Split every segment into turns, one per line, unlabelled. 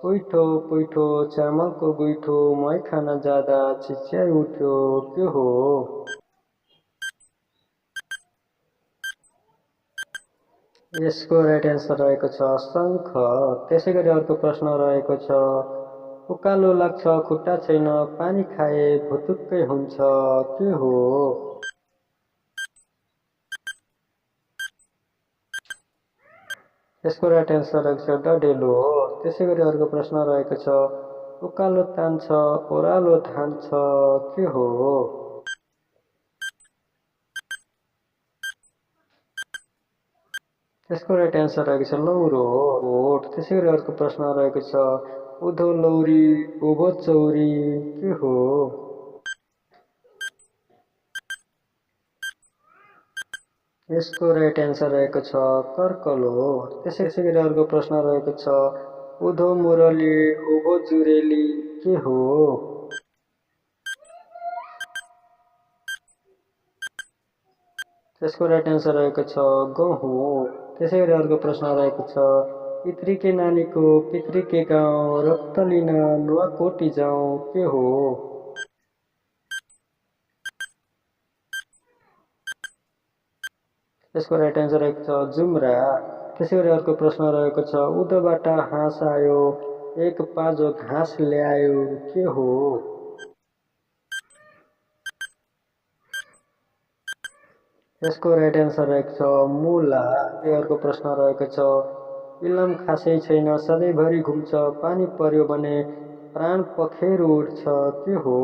उइठो पुइठो चामलको गुइठो मै खान जाँदा चिच्याइ उठ्यो के हो? यसको राइट एन्सर रहेको छ शङ्ख। त्यसैगरी अर्को प्रश्न रहेको छ उकालो लाग्छ खुट्टा छैन पानी खाए भुतुक्कै हुन्छ के हो? यसको राइट एन्सर रहेको छ डढेलो हो। त्यसैगरी अर्को प्रश्न रहेको छ उकालो तान्छ ओह्रालो धान्छ के हो? यसको राइट एन्सर रहेको छ लौरो हो। त्यसैगरी अर्को प्रश्न रहेको छ उधो लौरी उभो चौरी के हो? यसको राइट एन्सर रहेको छ कर्कलो। त्यसैगरी अर्को प्रश्न रहेको छ उधो मुरली उभो जुरेली के हो? त्यसको राइट एन्सर रहेको छ गहुँ। त्यसैगरी अर्को प्रश्न रहेको छ पितृके नानीको पितृके गाउँ रक्त लिन नुवाकोटी जाउँ के हो? यसको राइट एन्सर रहेको छ जुम्रा। त्यसैगरी अर्को प्रश्न रहेको छ उधोबाट हाँस आयो एक पाजो घाँस ल्यायो के हो? यसको राइट एन्सर रहेको छ मुला। अर्को प्रश्न रहेको छ इलम खासै छैन सधैँभरि घुम्छ पानी पर्यो भने प्राण पखेरु उठ्छ के हो?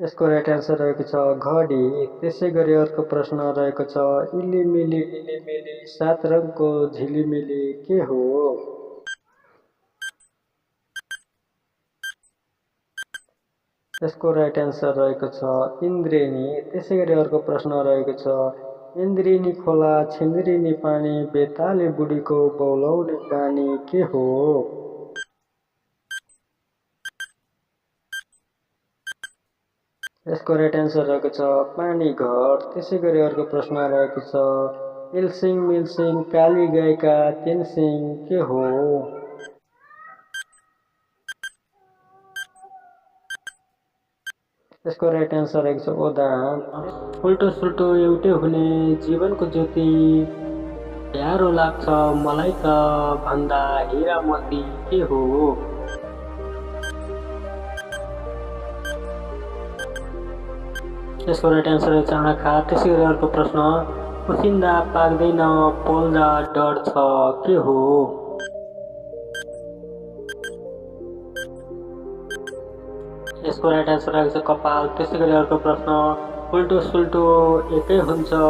यसको राइट एन्सर रहेको छ घडी। त्यसैगरी अर्को प्रश्न रहेको छ इलिमिली सात रङको झिलिमिली के हो? यसको राइट एन्सर रहेको छ इन्द्रेणी। त्यसैगरी अर्को प्रश्न रहेको छ इन्द्रेणी खोला छिन्द्रिनी पानी बेताले बुढीको बौलाउने बानी के हो? यसको राइट एन्सर रहेको छ पानीघट। त्यसैगरी अर्को प्रश्न रहेको छ इलसिङ मिलसिङ काली गाईका तीन सिङ के हो? यसको राइट एन्सर रहेको छ ओदान। उल्टो सुल्टो एउटै हुने जीवनको ज्योति प्यारो लाग्छ मलाई त भन्दा हिरा मोती के हो? यसको राइट एन्सर रहेको छ आँखा। त्यसैगरी अर्को प्रश्न उसिन्दा पाक्दैन पोल्दा डढ्छ के हो? यसको राइट एन्सर रहेको छ कपाल। त्यसैगरी अर्को प्रश्न उल्टो सुल्टो एकै हुन्छ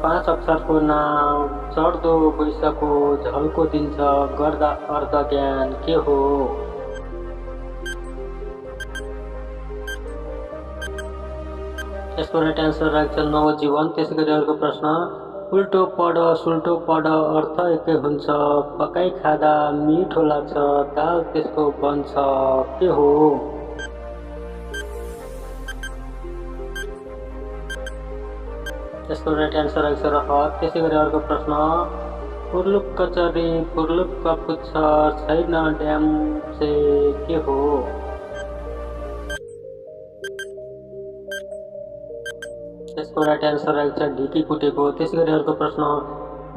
पाँच अक्षरको नाम चढ्दो वैशाखको झल्को दिन्छ गर्दा अर्ध ज्ञान के हो? यसको राइट एन्सर रहेको छ नवजीवन। त्यसैगरी अर्को प्रश्न उल्टो पढ सुल्टो पढ अर्थ एकै हुन्छ पकाइ खाँदा मिठो लाग्छ दाल त्यसको बन्छ के हो? यसको राइट एन्सर रहेको छ रहर। त्यसैगरी अर्को प्रश्न फुर्लुक्क चरी फुर्लुक्क पुच्छ छैन ड्याम से के हो? यसको राइट एन्सर रहेको छ ढिकी कुटेको। त्यसैगरी अर्को प्रश्न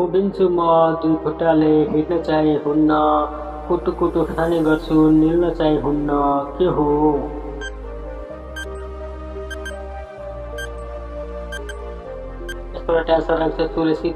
उभिन्छु म दुई खुट्टाले हिँड्न चाहिँ हुन्न कुटु कुटु खाने गर्छु निल्न चाहिँ हुन्न के हो? यसको राइट एन्सर रहेको छ तुलसी।